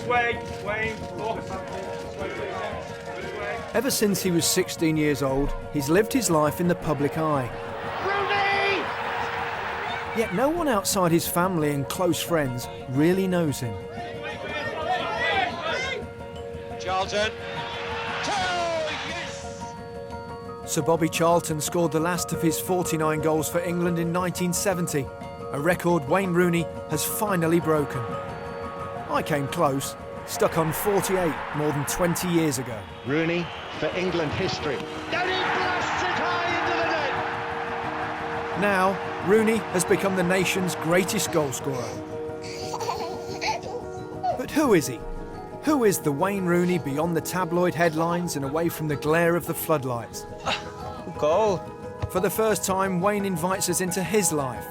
way, Wayne. Oh. This way, please. This way. Ever since he was 16 years old, he's lived his life in the public eye. Rooney! Yet no one outside his family and close friends really knows him. Charlton. Sir Bobby Charlton scored the last of his 49 goals for England in 1970, a record Wayne Rooney has finally broken. I came close, stuck on 48 more than 20 years ago. Rooney for England history. Down he blasts it high into the net. Now, Rooney has become the nation's greatest goalscorer. But who is he? Who is the Wayne Rooney beyond the tabloid headlines and away from the glare of the floodlights? Goal. For the first time, Wayne invites us into his life.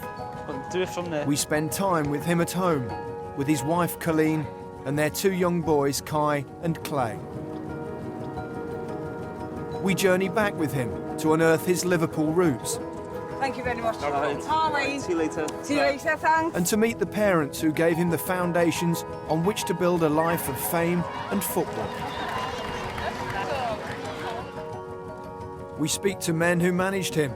I'll do it from there. We spend time with him at home, with his wife Colleen and their two young boys, Kai and Clay. We journey back with him to unearth his Liverpool roots. Thank you very much. Right. See you later. See you later, thanks. And to meet the parents who gave him the foundations on which to build a life of fame and football. We speak to men who managed him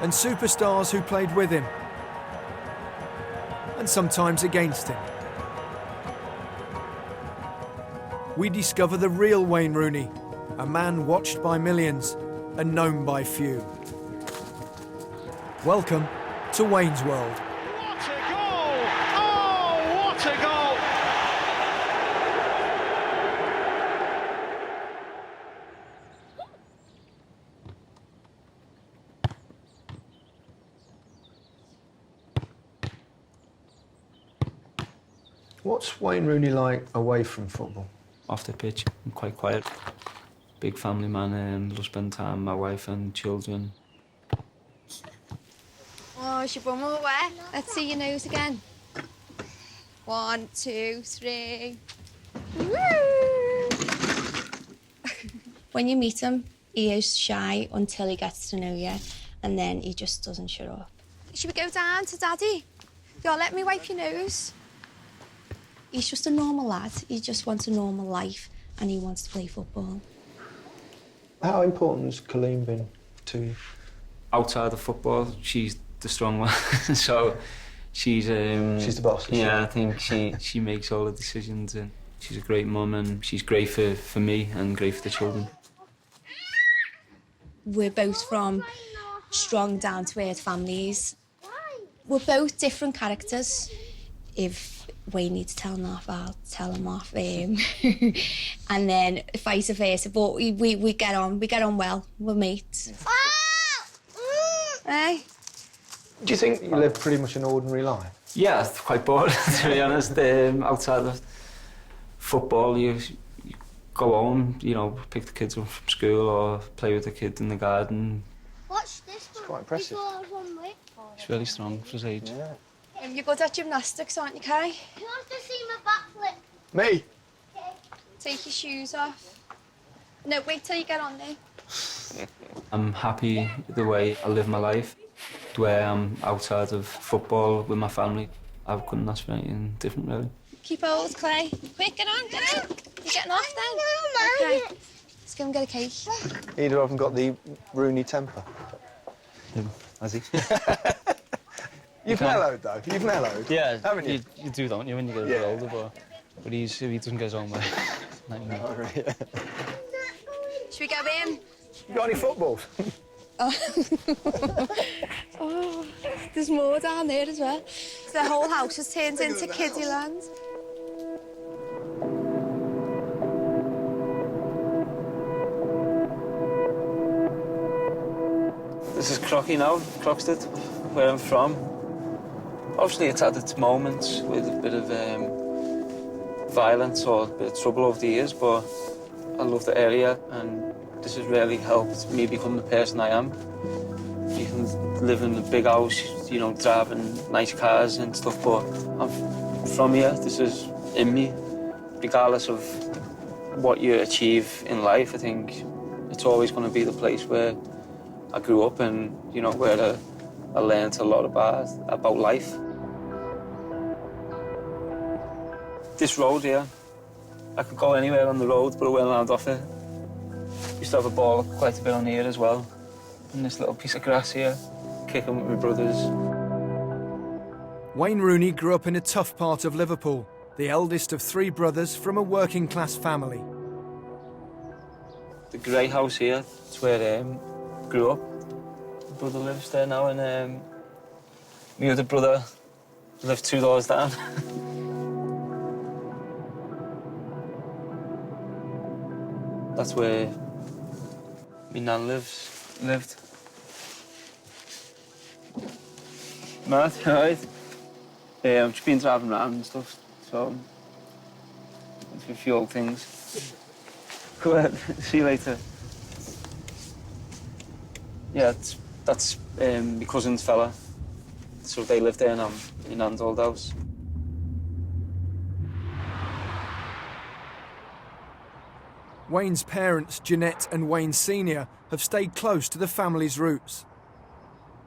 and superstars who played with him and sometimes against him. We discover the real Wayne Rooney, a man watched by millions and known by few. Welcome to Wayne's World. What a goal! Oh, what a goal! What's Wayne Rooney like away from football? Off the pitch, I'm quite quiet. Big family man, love spend time with my wife and children. Oh, is your bum all wet? Let's see your nose again. 1, 2, 3. Woo! When you meet him, he is shy until he gets to know you, and then he just doesn't shut up. Should we go down to Daddy? Yo, let me wipe your nose. He's just a normal lad. He just wants a normal life, and he wants to play football. How important has Colleen been to you? Outside of football, she's the strong one. So she's the boss. Yeah, I think she makes all the decisions, and she's a great mum, and she's great for me and great for the children. We're both from strong, down-to-earth families. We're both different characters. If Wayne needs to tell him off, I'll tell him off. And then vice versa. But we get on well. We're mates. Hey. Do you think you live pretty much an ordinary life? Yeah, it's quite boring, to be honest. Outside of football, you go home, you know, pick the kids up from school or play with the kids in the garden. Watch this one. It's quite impressive. He's really strong for his age. Yeah. You're good at gymnastics, aren't you, Kai? Who wants to see my backflip? Me? Take your shoes off. No, wait till you get on there. I'm happy the way I live my life, where I'm outside of football with my family. I couldn't ask for anything different, really. Keep hold, Clay. Quick, get on. You're getting off then? Okay. Let's go and get a cake. Either of them got the Rooney temper. Has he? You've mellowed, though. You've mellowed. Yeah, haven't you? You do, don't you, when you get a bit older, but if he doesn't get his own way, not you know. Should we go in? You got any footballs? Oh, there's more down there as well. The whole house has turned into kiddie land. This is Crocky now, Croxted, where I'm from. Obviously, it's had its moments with a bit of violence or a bit of trouble over the years, but I love the area, and this has really helped me become the person I am. You can live in a big house, you know, driving nice cars and stuff, but I'm from here. This is in me. Regardless of what you achieve in life, I think it's always going to be the place where I grew up and, you know, where I learned a lot about life. This road here, I could go anywhere on the road, but I went around off it. Used to have a ball quite a bit on here as well. And this little piece of grass here, kicking with my brothers. Wayne Rooney grew up in a tough part of Liverpool, the eldest of 3 brothers from a working-class family. The grey house here, it's where I grew up. My brother lives there now, and my other brother lives 2 doors down. That's where my nan lived. Mad, right? I've just been driving around and stuff, so a few old things. Go ahead, see you later. Yeah, that's my cousin's fella. So they live there now, in Nan's old house. Wayne's parents, Jeanette and Wayne Sr., have stayed close to the family's roots.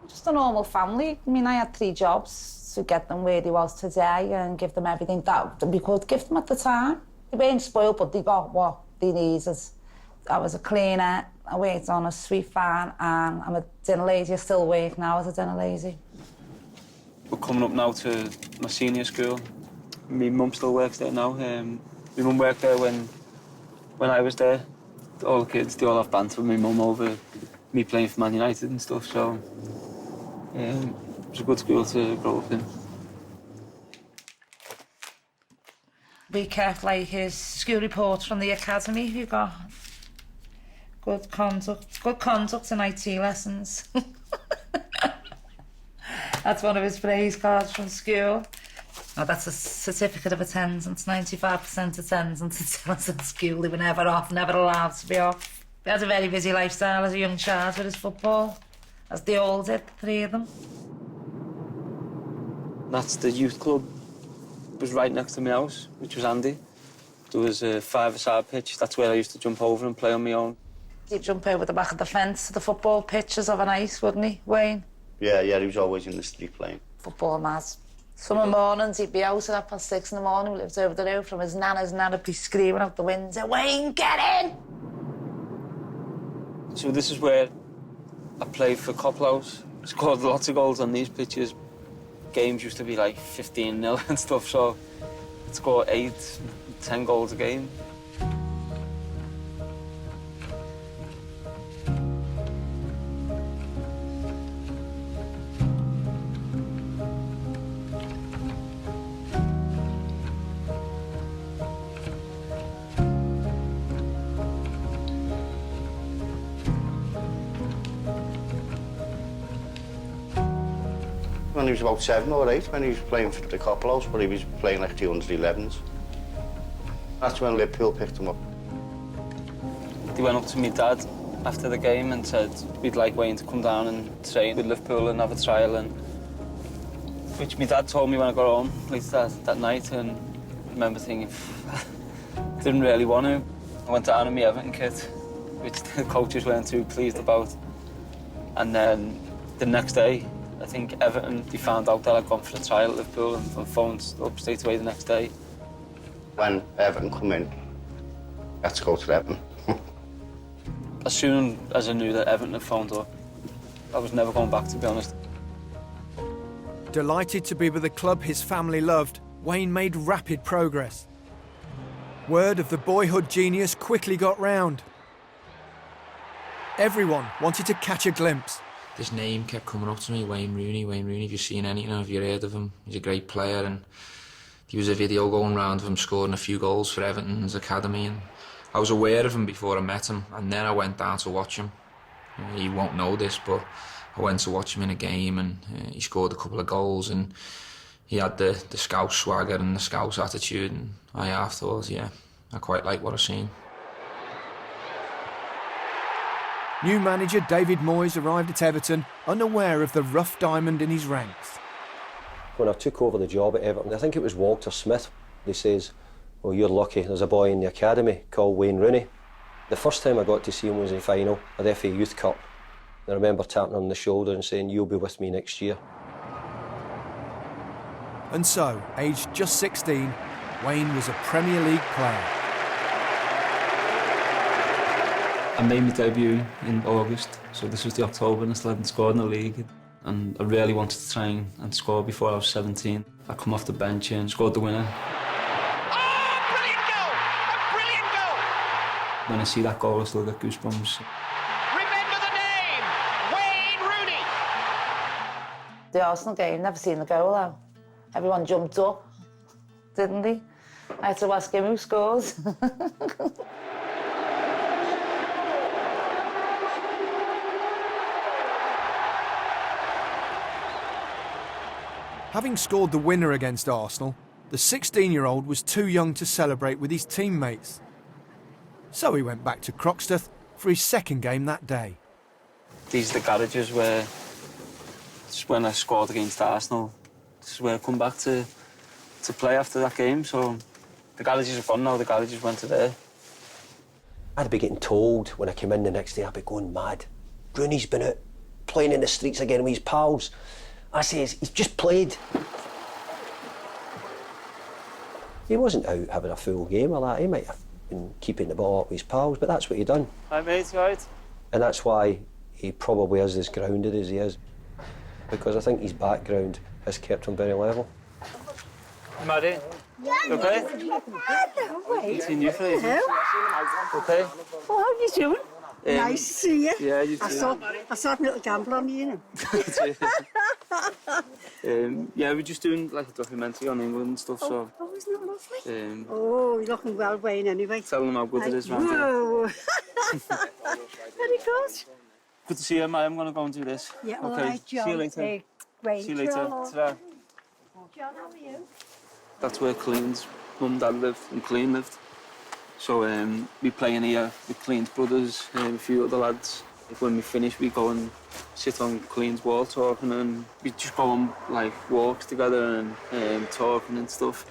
Just a normal family. I mean, I had 3 jobs to get them where they was today and give them everything that we could give them at the time. They weren't spoiled, but they got what they needed. I was a cleaner, I worked on a sweet farm, and I'm a dinner lady. I still work now as a dinner lady. We're coming up now to my senior school. My mum still works there now. My mum worked there when I was there. All the kids, they all have banter with my mum over me playing for Man United and stuff, so it was a good school to grow up in. We kept like his school reports from the academy. We got good conduct and IT lessons. That's one of his praise cards from school. Oh, that's a certificate of attendance, 95% attendance at school. They were never off, never allowed to be off. He had a very busy lifestyle as a young child with his football, as they all did, the 3 of them. That's the youth club. It was right next to my house, which was handy. There was a 5-a-side pitch. That's where I used to jump over and play on my own. He'd jump over the back of the fence to the football pitches overnight, wouldn't he, Wayne? Yeah, he was always in the street playing. Football mad. Summer mornings, he'd be out at 6:30 in the morning. We lived over the road from his nana's. Nana'd be screaming out the window, "Wayne, get in!" So this is where I played for Copplhouse. Scored lots of goals on these pitches. Games used to be like 15-0 and stuff, so I'd score 8, 10 goals a game. When he was about 7 or 8, when he was playing for the Copplhouse, but he was playing like 211s. That's when Liverpool picked him up. They went up to my dad after the game and said, "We'd like Wayne to come down and train with Liverpool and have a trial," and which my dad told me when I got home later that night, and I remember thinking, didn't really want to. I went down in my Everton kit, which the coaches weren't too pleased about. And then the next day, I think Everton, they found out that I'd gone for a trial at Liverpool and phoned up straight away the next day. When Everton come in, let's go to Everton. As soon as I knew that Everton had phoned up, I was never going back, to be honest. Delighted to be with a club his family loved, Wayne made rapid progress. Word of the boyhood genius quickly got round. Everyone wanted to catch a glimpse. His name kept coming up to me, Wayne Rooney, Wayne Rooney. Have you seen anything? Have you heard of him? He's a great player, and there was a video going round of him scoring a few goals for Everton's academy, and I was aware of him before I met him, and then I went down to watch him. He won't know this, but I went to watch him in a game, and he scored a couple of goals, and he had the Scouse swagger and the Scouse attitude, and I afterwards, yeah, I quite like what I've seen. New manager David Moyes arrived at Everton unaware of the rough diamond in his ranks. When I took over the job at Everton, I think it was Walter Smith, he says, "Well, you're lucky, there's a boy in the academy called Wayne Rooney." The first time I got to see him was in the final of the FA Youth Cup. I remember tapping him on the shoulder and saying, "You'll be with me next year." And so, aged just 16, Wayne was a Premier League player. I made my debut in August, so this was the October and I still hadn't scored in the league. And I really wanted to try and score before I was 17. I come off the bench and scored the winner. Oh, brilliant goal! A brilliant goal! When I see that goal, I still get goosebumps. Remember the name, Wayne Rooney. The Arsenal game, never seen the goal though. Everyone jumped up, didn't they? I had to ask him who scores. Having scored the winner against Arsenal, the 16-year-old was too young to celebrate with his teammates. So he went back to Croxteth for his second game that day. These are the garages where, just when I scored against Arsenal, this is where I come back to play after that game. So the garages are gone now, the garages went to there. I'd be getting told when I came in the next day, I'd be going mad. Rooney's been out playing in the streets again with his pals. I says, he's just played. He wasn't out having a full game or that. He might have been keeping the ball up with his pals, but that's what he done. Hi mate, you alright? And that's why he probably is as grounded as he is, because I think his background has kept him very level. Maddie, you okay? Wait. Seen you for ages. Okay? Well, how are you doing? Nice to see you. Yeah, you too. I saw a little gamble on you, Yeah, we're just doing like a documentary on England and stuff, so... Oh, isn't that lovely? Oh, you're looking well, Wayne, anyway. Tell them how good it is round here. Whoa. Very good. Good to see you, mate. I'm going to go and do this. Yeah, okay. all right, John. See you later. Wayne, See you later. Ta-ra. John, how are you? That's where Clean's mum and dad lived, and Clean lived. So we play in here with Clean's brothers, a few other lads. When we finish, we go and sit on Clean's wall talking, and we just go on like walks together and talking and stuff.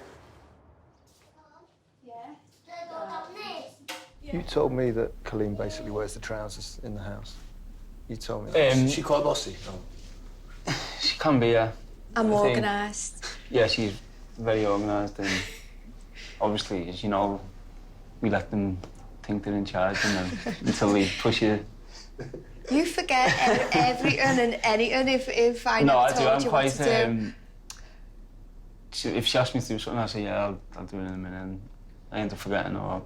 You told me that Colleen basically wears the trousers in the house. You told me that. Is she quite bossy? She can be, yeah. I'm I think- organised. Yeah, she's very organised, and obviously, as you know, we let them think they're in charge until they push you. You forget everything and anything if I No, never I do. told I'm you quite. what to do. If she asks me to do something, I say, yeah, I'll do it in a minute. And I end up forgetting or...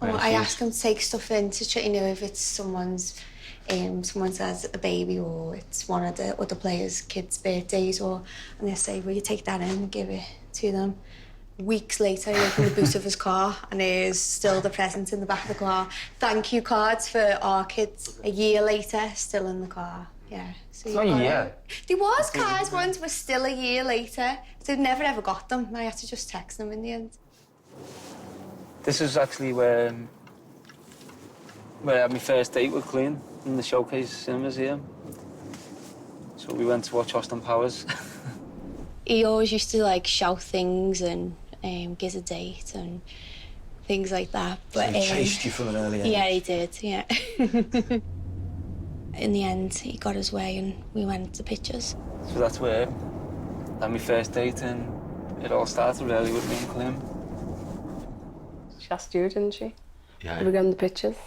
I ask them to take stuff in to try, if it's someone's has a baby or it's one of the other players' kids' birthdays, and they say, will you take that in and give it to them? Weeks later, I open the boot of his car and there's still the present in the back of the car. Thank you cards for our kids. A year later, still in the car. Yeah. So it's not a year. There was cards once, but still a year later. So I've never ever got them. I had to just text them in the end. This is actually where I had my first date with Clean in the Showcase cinemas here. So we went to watch Austin Powers. He always used to shout things and give a date and things like that. But he chased you from an early age? Yeah, he did, yeah. In the end, he got his way and we went to pictures. So that's where I had my first date, and it all started really with me and Clean. She asked you, didn't she? Yeah. Did we go in the pictures?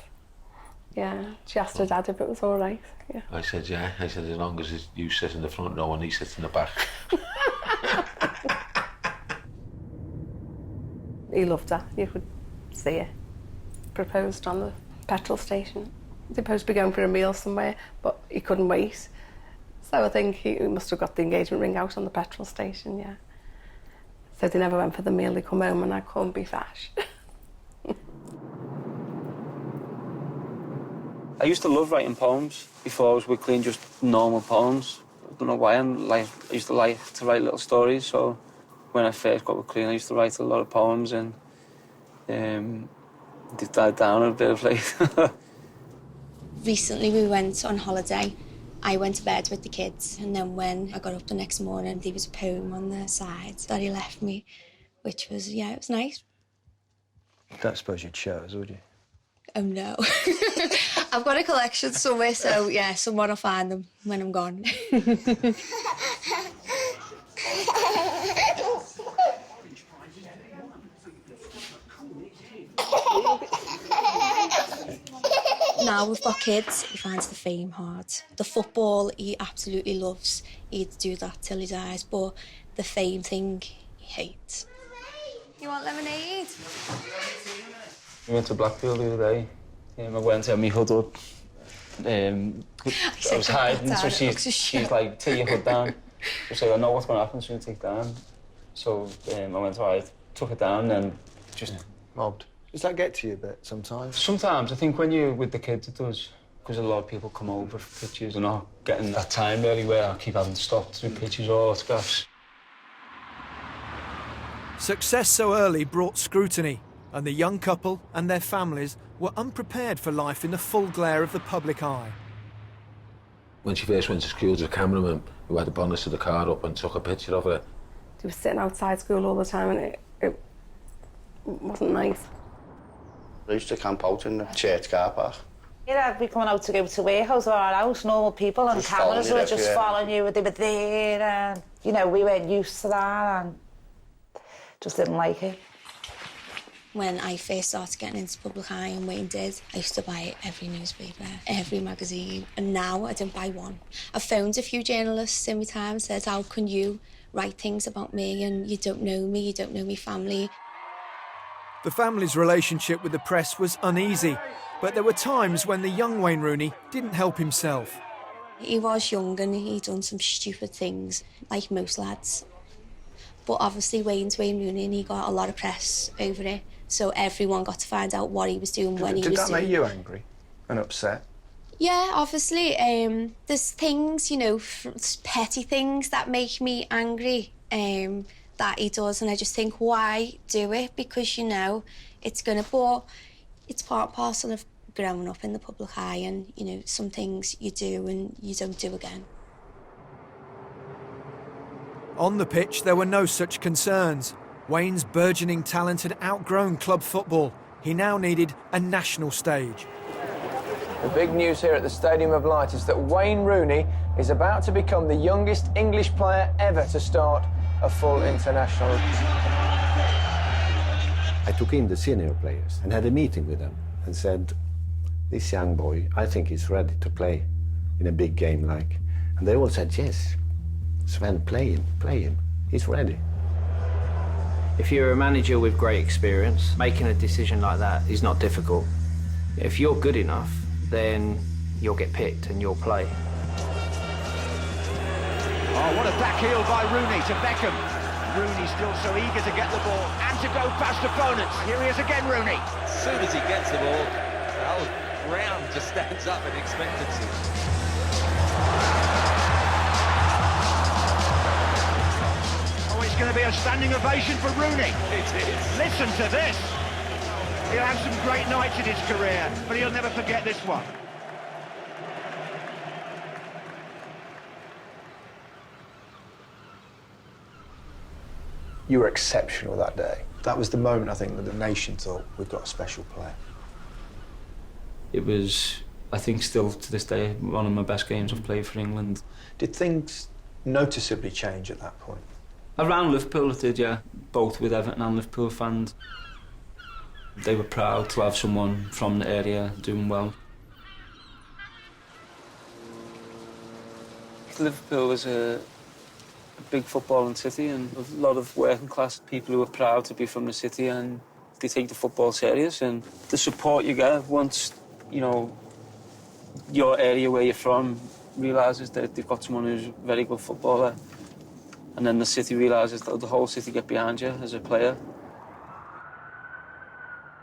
Yeah. She asked her dad if it was all right. Yeah. I said, yeah. I said, as long as you sit in the front row and he sits in the back. He loved her. You could see it. Proposed on the petrol station. They were supposed to be going for a meal somewhere, but he couldn't wait. So I think he must have got the engagement ring out on the petrol station, yeah. So they never went for the meal. They come home and I couldn't be fash. I used to love writing poems before I was with Clean, just normal poems. I don't know why, I used to like to write little stories, so when I first got with Clean, I used to write a lot of poems, and they've died down a bit of late. Recently we went on holiday. I went to bed with the kids, and then when I got up the next morning, there was a poem on the side that he left me, which was, yeah, it was nice. I don't suppose you'd show us, would you? Oh, no. I've got a collection somewhere, so, yeah, someone will find them when I'm gone. Now we've got kids, he finds the fame hard. The football he absolutely loves. He'd do that till he dies, but the fame thing he hates. You want lemonade? We went to Blackpool the other day. I went to have my hood up. I was hiding, so she's like, take your hood down. I was like, I know what's going to happen, so you take it down. So I went to hide, took it down, and just... Mobbed. Does that get to you a bit sometimes? Sometimes. I think when you're with the kids, it does. Because a lot of people come over for pictures and not getting that time, really, where I keep having to stop to do pictures or autographs. Success so early brought scrutiny, and the young couple and their families were unprepared for life in the full glare of the public eye. When she first went to school, there was a cameraman who had the bonnet of the car up and took a picture of her. She was sitting outside school all the time and it wasn't nice. I used to camp out in the church car park. Yeah, I'd be coming out to go to warehouse or our house, normal people, and Just cameras following were you just there, following you, they were there, and, you know, we weren't used to that, and just didn't like it. When I first started getting into public eye, and Wayne did, I used to buy every newspaper, every magazine, and now I don't buy one. I've phoned a few journalists in my time and said, how can you write things about me and you don't know me, you don't know my family? The family's relationship with the press was uneasy, but there were times when the young Wayne Rooney didn't help himself. He was young and he'd done some stupid things, like most lads. But obviously Wayne's Wayne Rooney and he got a lot of press over it, so everyone got to find out what he was doing, when he was doing. Did that make you angry and upset? Yeah, obviously. There's things, you know, petty things that make me angry that he does, and I just think, why do it? Because, you know, it's part and parcel of growing up in the public eye, and, you know, some things you do and you don't do again. On the pitch, there were no such concerns. Wayne's burgeoning talent had outgrown club football. He now needed a national stage. The big news here at the Stadium of Light is that Wayne Rooney is about to become the youngest English player ever to start a full international. I took in the senior players and had a meeting with them and said, this young boy, I think he's ready to play in a big game like. And they all said, yes, Sven, play him, he's ready. If you're a manager with great experience, making a decision like that is not difficult. If you're good enough, then you'll get picked and you'll play. Oh, what a back heel by Rooney to Beckham. Rooney still so eager to get the ball and to go past opponents. Here he is again, Rooney. As soon as he gets the ball, the whole ground just stands up in expectancy. Oh, it's going to be a standing ovation for Rooney. It is. Listen to this. He'll have some great nights in his career, but he'll never forget this one. You were exceptional that day. That was the moment, I think, that the nation thought, we've got a special player. It was, I think, still to this day, one of my best games I've played for England. Did things noticeably change at that point? Around Liverpool it did, yeah. Both with Everton and Liverpool fans. They were proud to have someone from the area doing well. Liverpool is a big footballing city, and a lot of working class people who are proud to be from the city, and they take the football serious. And the support you get once, you know, your area where you're from realises that they've got someone who's a very good footballer, and then the city realises that the whole city get behind you as a player.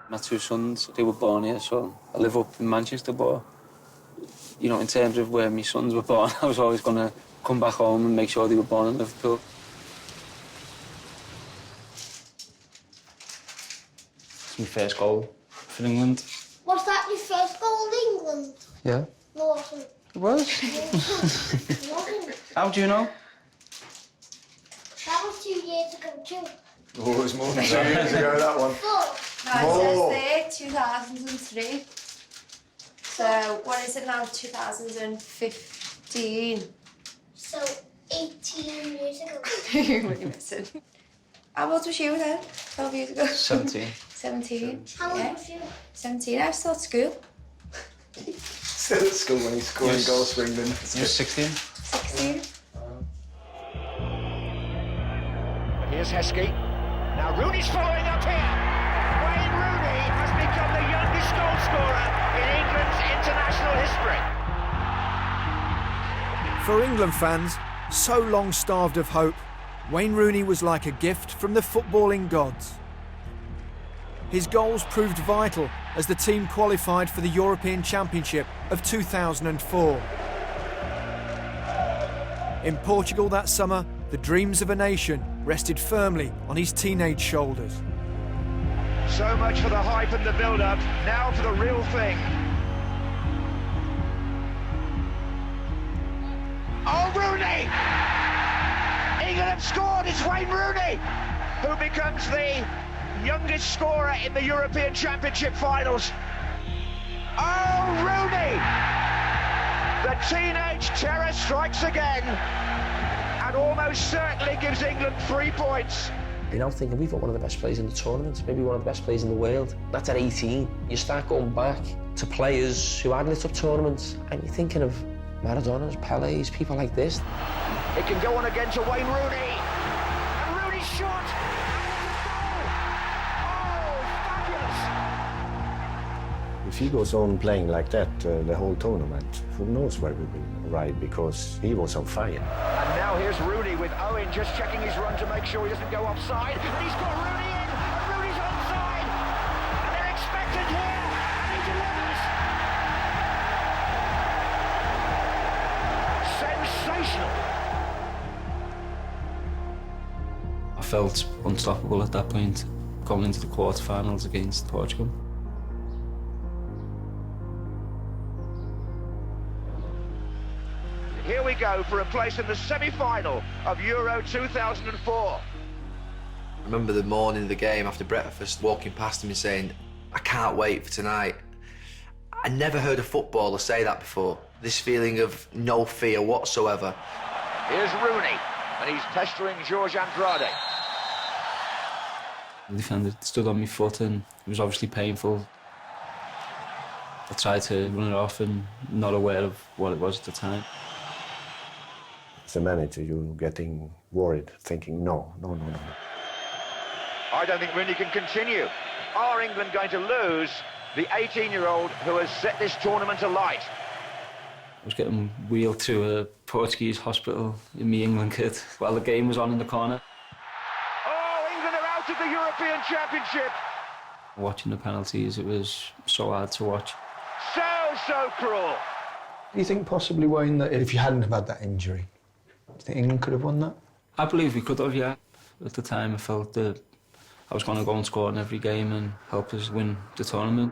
My two sons, they were born here, so I live up in Manchester, but, you know, in terms of where my sons were born, I was always going to come back home and make sure they were born in Liverpool. It's my first goal for England. Was that your first goal in England? Yeah. No, it wasn't. It was? It wasn't. How do you know? That was 2 years ago too. Oh, it was more than 2 years ago, that one. No, it says there, 2003. So, what is it now, 2015? So, 18 years ago. What are you missing? How old was you then, 12 years ago? 17. 17. How old Yeah. was you? 17, I was still at school. Still at school when he's scoring goals for England. You're 16? 16. Here's Heskey. Now Rooney's following up here. Wayne Rooney has become the youngest goal scorer in England's international history. For England fans, so long starved of hope, Wayne Rooney was like a gift from the footballing gods. His goals proved vital as the team qualified for the European Championship of 2004. In Portugal that summer, the dreams of a nation rested firmly on his teenage shoulders. So much for the hype and the build-up, now for the real thing. Oh, Rooney! England have scored, it's Wayne Rooney, who becomes the youngest scorer in the European Championship finals. Oh, Rooney! The teenage terror strikes again and almost certainly gives England 3 points. You know, thinking we've got one of the best players in the tournament, maybe one of the best players in the world. That's at 18. You start going back to players who had lit up tournaments and you're thinking of Maradona's, Pele's, people like this. It can go on again to Wayne Rooney. And Rooney's shot. If he goes on playing like that the whole tournament, who knows where we will ride, because he was on fire. And now here's Rooney with Owen just checking his run to make sure he doesn't go offside. And he's got Rooney in, and Rooney's onside. And they're expectant here, and he delivers. Sensational. I felt unstoppable at that point, going into the quarterfinals against Portugal. Here we go for a place in the semi-final of Euro 2004. I remember the morning of the game after breakfast, walking past him and saying, I can't wait for tonight. I never heard a footballer say that before. This feeling of no fear whatsoever. Here's Rooney, and he's pestering George Andrade. The defender stood on my foot and it was obviously painful. I tried to run it off and not aware of what it was at the time. As a manager, you're getting worried, thinking, no. I don't think Rooney can continue. Are England going to lose the 18-year-old who has set this tournament alight? I was getting wheeled to a Portuguese hospital in my England kit while the game was on in the corner. Oh, England are out of the European Championship. Watching the penalties, it was so hard to watch. So cruel. Do you think possibly, Wayne, that if you hadn't have had that injury, do you think England could have won that? I believe we could have, yeah. At the time, I felt that I was going to go and score in every game and help us win the tournament.